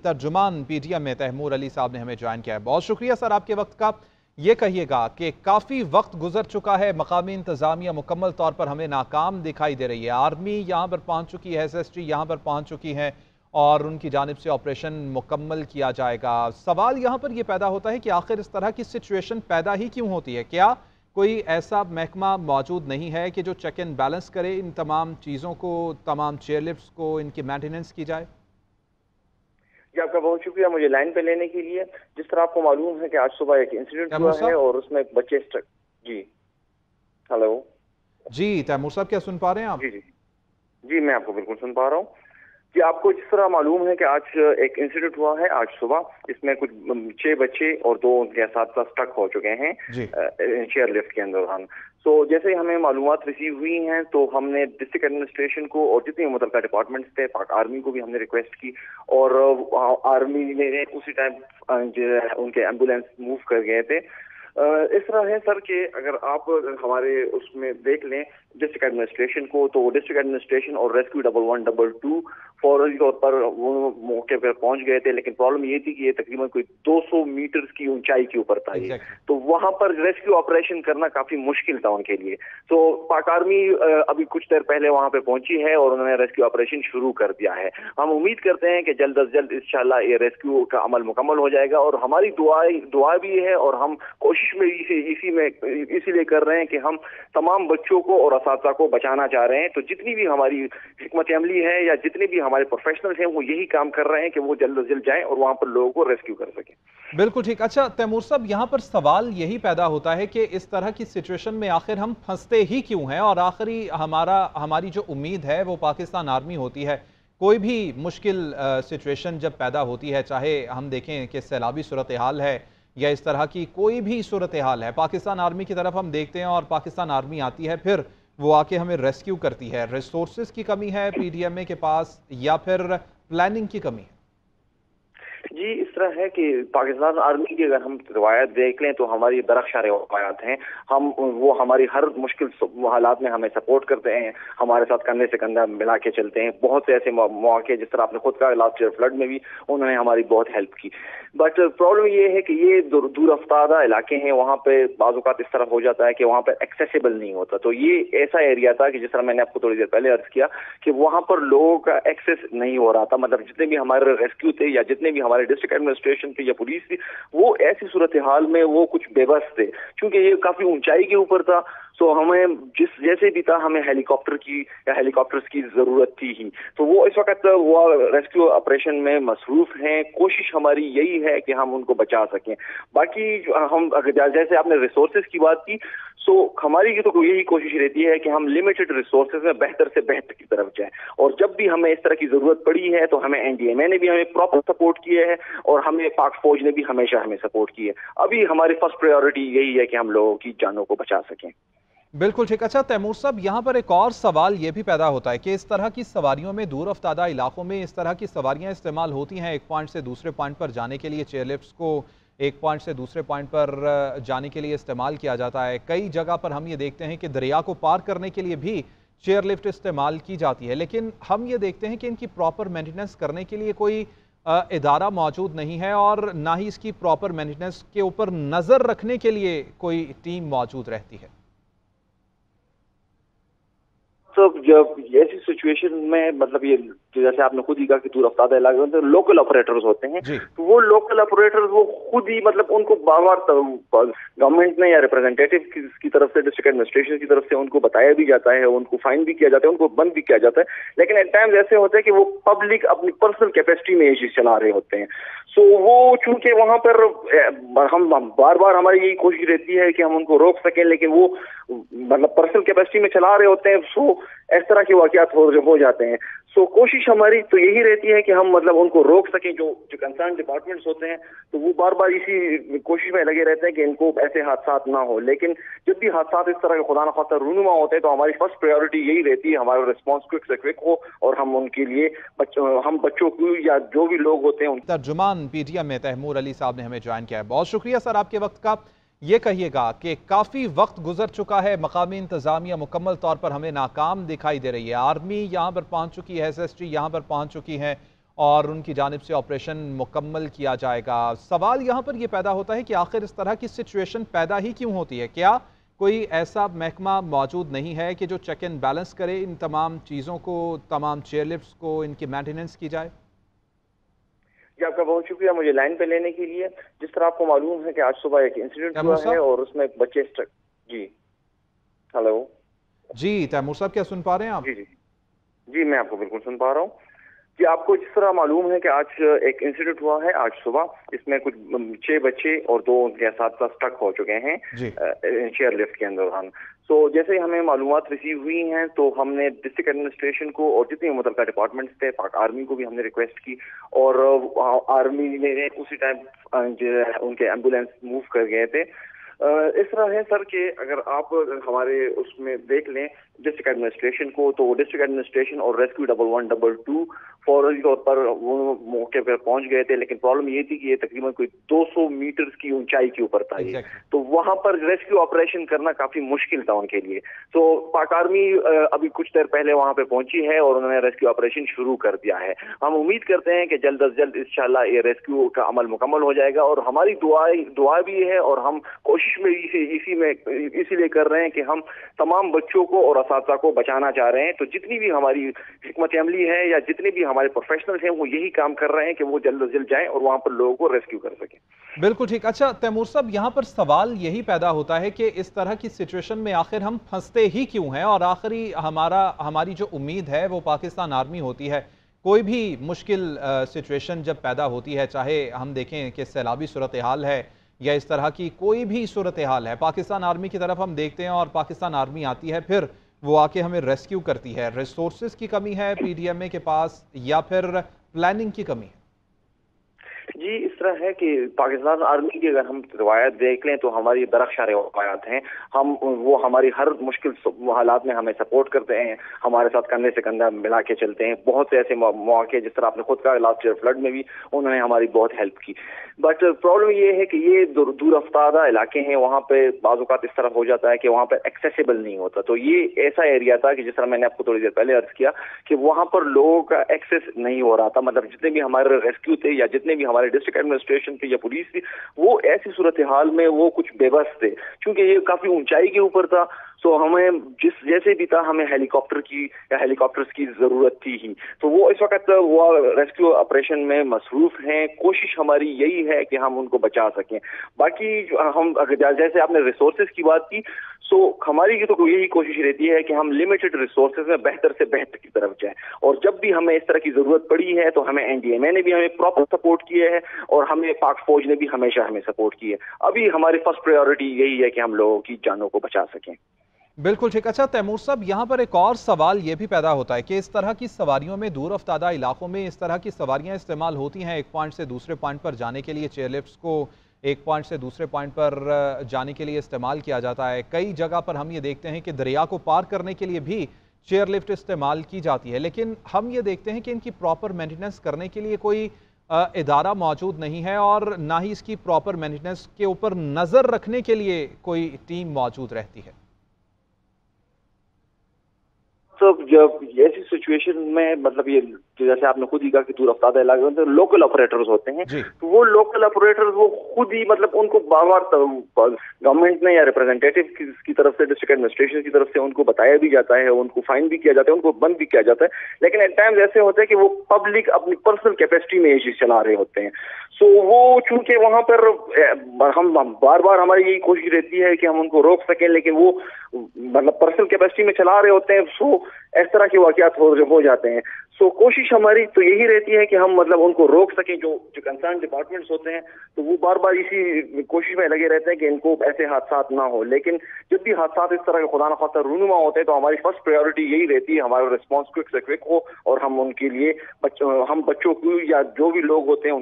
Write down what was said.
तर्जुमान PTM में तैमूर अली साहब ने हमें ज्वाइन किया है। बहुत शुक्रिया सर आपके वक्त का। ये कहिएगा कि काफ़ी वक्त गुजर चुका है, मकामी इंतज़ामिया मुकम्मल तौर पर हमें नाकाम दिखाई दे रही है। आर्मी यहाँ पर पहुँच चुकी है, SST यहाँ पर पहुँच चुकी है और उनकी जानिब से ऑपरेशन मुकम्मल किया जाएगा। सवाल यहाँ पर यह पैदा होता है कि आखिर इस तरह की सिचुएशन पैदा ही क्यों होती है? क्या कोई ऐसा महकमा मौजूद नहीं है कि जो चेक एंड बैलेंस करे इन तमाम चीज़ों को, तमाम चेयरलिफ्ट्स को, इनकी मेंटेनेंस की जाए? जी आपका बहुत शुक्रिया मुझे लाइन पे लेने के लिए। जिस तरह आपको मालूम है कि आज सुबह एक इंसिडेंट हुआ है और उसमें बच्चे जी हेलो जी तैमूर साहब क्या सुन पा रहे हैं आप? जी जी जी मैं आपको बिल्कुल सुन पा रहा हूँ जी। आपको जिस तरह मालूम है कि आज एक इंसिडेंट हुआ है आज सुबह, इसमें कुछ 6 बच्चे और 2 उनके साथ स्टक हो चुके हैं चेयर लिफ्ट के अंदर। तो जैसे ही हमें मालूमात रिसीव हुई हैं तो हमने डिस्ट्रिक्ट एडमिनिस्ट्रेशन को और जितने मुतल्लिका डिपार्टमेंट्स थे, पाक आर्मी को भी हमने रिक्वेस्ट की और आर्मी ने उसी टाइम जो है उनके एम्बुलेंस मूव कर गए थे। इस तरह है सर कि अगर आप हमारे उसमें देख लें डिस्ट्रिक्ट एडमिनिस्ट्रेशन को, तो डिस्ट्रिक्ट एडमिनिस्ट्रेशन और रेस्क्यू 1112 फौरी तौर पर वो मौके पर पहुंच गए थे, लेकिन प्रॉब्लम ये थी कि ये तकरीबन कोई 200 मीटर की ऊंचाई के ऊपर था ये, तो वहां पर रेस्क्यू ऑपरेशन करना काफी मुश्किल था उनके लिए। तो पाक आर्मी अभी कुछ देर पहले वहां पे पहुंची है और उन्होंने रेस्क्यू ऑपरेशन शुरू कर दिया है। हम उम्मीद करते हैं कि जल्द अज जल्द इंशाल्लाह ये रेस्क्यू का अमल मुकम्मल हो जाएगा और हमारी दुआ भी है और हम कोशिश में इसीलिए कर रहे हैं कि हम तमाम बच्चों को और असातिज़ा को बचाना चाह रहे हैं। तो जितनी भी हमारी हिकमत अमली है या जितने भी हमारे प्रोफेशनल्स हैं वो यही काम कर रहे हैं कि वो जल्द से जल्द जाएं और वहां पर लोगों को रेस्क्यू कर सकें। बिल्कुल ठीक। अच्छा तैमूर साहब, यहाँ पर सवाल यही पैदा होता है कि इस तरह की सिचुएशन में आखिर हम फंसते ही क्यों हैं और आखिरी हमारी जो उम्मीद है वो पाकिस्तान आर्मी होती है। कोई भी मुश्किल सिचुएशन जब पैदा होती है, चाहे हम देखें कि सैलाबी सूरत हाल है या इस तरह की कोई भी सूरत हाल है, पाकिस्तान आर्मी की तरफ हम देखते हैं और पाकिस्तान आर्मी आती है, फिर वो आके हमें रेस्क्यू करती है। रिसोर्सेज की कमी है PDMA के पास या फिर प्लानिंग की कमी है? जी इस तरह है कि पाकिस्तान आर्मी की अगर हम रवायत देख लें तो हमारी दरख्शां रवायत हैं। वो हमारी हर मुश्किल हालात में हमें सपोर्ट करते हैं, हमारे साथ कंधे से कंधा मिला के चलते हैं। बहुत से ऐसे मौके जिस तरह आपने खुद कहा लास्ट ईयर फ्लड में भी उन्होंने हमारी बहुत हेल्प की। बट प्रॉब्लम ये है कि ये दूर अफ्तादा इलाके हैं, वहाँ पे बाज़ औक़ात इस तरह हो जाता है कि वहाँ पर एक्सेसिबल नहीं होता। तो ये ऐसा एरिया था कि जिस तरह मैंने आपको थोड़ी देर पहले अर्ज किया कि वहाँ पर लोगों का एक्सेस नहीं हो रहा था। मतलब जितने भी हमारे रेस्क्यू थे या जितने भी हमारे डिस्ट्रिक्ट एडमिनिस्ट्रेशन थी या पुलिस थी, वो ऐसी सूरत हाल में वो कुछ बेबस थे, क्योंकि ये काफी ऊंचाई के ऊपर था। तो हमें जैसे भी था हमें हेलीकॉप्टर की या हेलीकॉप्टर्स की जरूरत थी ही। तो वो इस वक्त वो रेस्क्यू ऑपरेशन में मसरूफ हैं। कोशिश हमारी यही है कि हम उनको बचा सकें। बाकी हम जैसे आपने रिसोर्सेज की बात की, सो हमारी तो यही कोशिश रहती है कि हम लिमिटेड रिसोर्सेज में बेहतर से बेहतर की तरफ जाएं। और जब भी हमें इस तरह की जरूरत पड़ी है तो हमें NDMA ने भी हमें प्रॉपर सपोर्ट किया है और हमें पाक फौज ने भी हमेशा हमें सपोर्ट किया है। अभी हमारी फर्स्ट प्रायोरिटी यही है कि हम लोगों की जानों को बचा सकें। बिल्कुल ठीक। अच्छा तैमूर साहब, यहाँ पर एक और सवाल ये भी पैदा होता है कि इस तरह की सवारियों में दूर अफ्तादा इलाकों में इस तरह की सवारियाँ इस्तेमाल होती हैं एक पॉइंट से दूसरे पॉइंट पर जाने के लिए। चेयरलिफ्ट्स को एक पॉइंट से दूसरे पॉइंट पर जाने के लिए इस्तेमाल किया जाता है। कई जगह पर हम ये देखते हैं कि दरिया को पार करने के लिए भी चेयरलिफ्ट इस्तेमाल की जाती है, लेकिन हम ये देखते हैं कि इनकी प्रॉपर मेंटेनेंस करने के लिए कोई इदारा मौजूद नहीं है और ना ही इसकी प्रॉपर मेंटेनेंस के ऊपर नज़र रखने के लिए कोई टीम मौजूद रहती है। तो जब ऐसी सिचुएशन में मतलब ये जैसे आपने खुद ही कहा कि दूर अफ्तादा इलाके में तो लोकल ऑपरेटर्स होते हैं, तो वो लोकल ऑपरेटर्स वो खुद ही मतलब उनको बार बार गवर्नमेंट ने या रिप्रेजेंटेटिव की तरफ से डिस्ट्रिक्ट एडमिनिस्ट्रेशन की तरफ से उनको बताया भी जाता है, उनको फाइन भी किया जाता है, उनको बंद भी किया जाता है, लेकिन एट टाइम्स ऐसे होता है कि वो पब्लिक अपनी पर्सनल कैपेसिटी में ये चीज चला रहे होते हैं। सो वो चूंकि वहां पर हम बार बार हमारी यही कोशिश रहती है कि हम उनको रोक सकें, लेकिन वो मतलब पर्सनल कैपेसिटी में चला रहे होते हैं। सो इस तरह के वाकयात हो जाते हैं। सो कोशिश हमारी तो यही रहती है कि हम मतलब उनको रोक सकें। जो कंसर्न डिपार्टमेंट्स होते हैं तो वो बार बार इसी कोशिश में लगे रहते हैं कि इनको ऐसे हादसा ना हो। लेकिन जब भी हादसा इस तरह के खुदा न खास्ता रूनुमा होते हैं तो हमारी फर्स्ट प्रायोरिटी यही रहती है हमारा रिस्पॉन्स क्विक से क्विक हो और हम उनके लिए हम बच्चों को या जो भी लोग होते हैं। तर्जुमान PTM में तैमूर अली साहब ने हमें ज्वाइन किया है। बहुत शुक्रिया सर आपके वक्त का। ये कहिएगा कि काफ़ी वक्त गुजर चुका है, मकामी इंतज़ामिया मुकम्मल तौर पर हमें नाकाम दिखाई दे रही है। आर्मी यहाँ पर पहुँच चुकी है, SST यहाँ पर पहुँच चुकी है और उनकी जानिब से ऑपरेशन मुकम्मल किया जाएगा। सवाल यहाँ पर यह पैदा होता है कि आखिर इस तरह की सिचुएशन पैदा ही क्यों होती है? क्या कोई ऐसा महकमा मौजूद नहीं है कि जो चेक एंड बैलेंस करे इन तमाम चीज़ों को, तमाम चेयरलिफ्ट्स को, इनकी मेंटेनेंस की जाए? जी, आपका बहुत शुक्रिया मुझे लाइन पे लेने के लिए। जिस तरह आपको मालूम है कि आज सुबह एक इंसिडेंट हुआ है और उसमें बच्चे जी हेलो जी तैमूर साहब, क्या सुन पा रहे हैं आप? जी जी जी मैं आपको बिल्कुल सुन पा रहा हूँ। जी, आपको जिस तरह मालूम है कि आज एक इंसिडेंट हुआ है आज सुबह, इसमें कुछ 6 बच्चे और 2 उनके साथ स्टक हो चुके हैं चेयर लिफ्ट के अंदर। सो जैसे ही हमें मालूमात रिसीव हुई हैं तो हमने डिस्ट्रिक्ट एडमिनिस्ट्रेशन को और जितने मुतल्लिका डिपार्टमेंट्स थे, पाक आर्मी को भी हमने रिक्वेस्ट की और आर्मी ने उसी टाइम उनके एम्बुलेंस मूव कर गए थे। इस तरह है सर कि अगर आप हमारे उसमें देख लें डिस्ट्रिक्ट एडमिनिस्ट्रेशन को, तो डिस्ट्रिक्ट एडमिनिस्ट्रेशन और रेस्क्यू 1112 फौरी तौर पर वो मौके पर पहुंच गए थे, लेकिन प्रॉब्लम ये थी कि ये तकरीबन कोई 200 मीटर की ऊंचाई के ऊपर था ये, तो वहां पर रेस्क्यू ऑपरेशन करना काफी मुश्किल था उनके लिए। तो पाक आर्मी अभी कुछ देर पहले वहां पे पहुंची है और उन्होंने रेस्क्यू ऑपरेशन शुरू कर दिया है। हम उम्मीद करते हैं कि जल्द अज जल्द इंशाल्लाह ये रेस्क्यू का अमल मुकम्मल हो जाएगा और हमारी दुआ भी है और हम कोशिश में इसीलिए कर रहे हैं कि हम तमाम बच्चों को और असातिज़ा को बचाना चाह रहे हैं। तो जितनी भी हमारी हिकमत अमली है या जितने भी हमारे प्रोफेशनल्स हैं वो यही काम कर रहे हैं कि वो जल्द से जल्द जाएं और वहां पर लोगों को रेस्क्यू कर सकें। बिल्कुल ठीक। अच्छा तैमूर साहब, यहाँ पर सवाल यही पैदा होता है कि इस तरह की सिचुएशन में आखिर हम फंसते ही क्यों हैं और आखिरी हमारी जो उम्मीद है वो पाकिस्तान आर्मी होती है। कोई भी मुश्किल सिचुएशन जब पैदा होती है, चाहे हम देखें कि सैलाबी सूरत हाल है या इस तरह की कोई भी सूरत हाल है, पाकिस्तान आर्मी की तरफ हम देखते हैं और पाकिस्तान आर्मी आती है, फिर वो आके हमें रेस्क्यू करती है। रिसोर्सेज की कमी है पीडीएमए के पास या फिर प्लानिंग की कमी है? जी, इस तरह है कि पाकिस्तान आर्मी की अगर हम रवायत देख लें तो हमारी दरख्शार रवायत हैं। वो हमारी हर मुश्किल हालात में हमें सपोर्ट करते हैं, हमारे साथ कंधे से कंधा मिला के चलते हैं। बहुत से ऐसे मौके, जिस तरह आपने खुद कहा लास्ट ईयर फ्लड में भी उन्होंने हमारी बहुत हेल्प की। बट प्रॉब्लम ये है कि ये दूर अफ्तादा इलाके हैं, वहाँ पे बाज़-औक़ात इस तरह हो जाता है कि वहाँ पर एक्सेसिबल नहीं होता। तो ये ऐसा एरिया था कि जिस तरह मैंने आपको थोड़ी देर पहले अर्ज किया कि वहाँ पर लोगों का एक्सेस नहीं हो रहा था। मतलब जितने भी हमारे रेस्क्यू थे या जितने भी हमारे डिस्ट्रिक्ट एडमिनिस्ट्रेशन थी या पुलिस थी, वो ऐसी सूरत हाल में वो कुछ बेबस थे, क्योंकि ये काफी ऊंचाई के ऊपर था। तो हमें जैसे भी था हमें हेलीकॉप्टर्स की जरूरत थी ही। तो वो इस वक्त वो रेस्क्यू ऑपरेशन में मसरूफ हैं। कोशिश हमारी यही है कि हम उनको बचा सकें। बाकी हम जैसे आपने रिसोर्सेज की बात की, सो हमारी तो यही कोशिश रहती है कि हम लिमिटेड रिसोर्सेज में बेहतर से बेहतर की तरफ जाएं। और जब भी हमें इस तरह की जरूरत पड़ी है तो हमें एनडीएमए ने भी हमें प्रॉपर सपोर्ट किया है और हमें पाक फौज ने भी हमेशा हमें सपोर्ट किया है। अभी हमारी फर्स्ट प्रायोरिटी यही है कि हम लोगों की जानों को बचा सकें। बिल्कुल ठीक। अच्छा तैमूर साहब, यहाँ पर एक और सवाल ये भी पैदा होता है कि इस तरह की सवारियों में, दूर अफ्तादा इलाकों में इस तरह की सवारियाँ इस्तेमाल होती हैं एक पॉइंट से दूसरे पॉइंट पर जाने के लिए। चेयरलिफ्ट्स को एक पॉइंट से दूसरे पॉइंट पर जाने के लिए इस्तेमाल किया जाता है। कई जगह पर हम ये देखते हैं कि दरिया को पार करने के लिए भी चेयरलिफ्ट इस्तेमाल की जाती है, लेकिन हम ये देखते हैं कि इनकी प्रॉपर मेंटेनेंस करने के लिए कोई इदारा मौजूद नहीं है और ना ही इसकी प्रॉपर मेंटेनेंस के ऊपर नज़र रखने के लिए कोई टीम मौजूद रहती है। तो जब ऐसी सिचुएशन में, मतलब ये जैसे आपने खुद ही कहा कि दूर अफ्तादा इलाके में तो लोकल ऑपरेटर्स होते हैं, तो वो लोकल ऑपरेटर्स वो खुद ही, मतलब उनको बार-बार गवर्नमेंट ने या रिप्रेजेंटेटिव की तरफ से, डिस्ट्रिक्ट एडमिनिस्ट्रेशन की तरफ से उनको बताया भी जाता है, उनको फाइन भी किया जाता है, उनको बंद भी किया जाता है, लेकिन एट टाइम्स ऐसे होते हैं कि वो पब्लिक अपनी पर्सनल कैपेसिटी में ये चीज चला रहे होते हैं। सो वो चूंकि वहां पर हम बार-बार हमारी यही कोशिश रहती है कि हम उनको रोक सकें, लेकिन वो मतलब पर्सनल कैपेसिटी में चला रहे होते हैं। सो इस तरह के वाकयात हो जाते हैं। सो कोशिश हमारी तो यही रहती है कि हम मतलब उनको रोक सकें। जो कंसर्न डिपार्टमेंट्स होते हैं तो वो बार बार इसी कोशिश में लगे रहते हैं कि इनको ऐसे हादसात ना हो। लेकिन जब भी हादसात इस तरह के खुदा न खास्ता रूनुमा होते हैं तो हमारी फर्स्ट प्रायोरिटी यही रहती है, हमारा रिस्पॉन्स क्विक से क्विक हो और हम उनके लिए हम बच्चों को या जो भी लोग होते हैं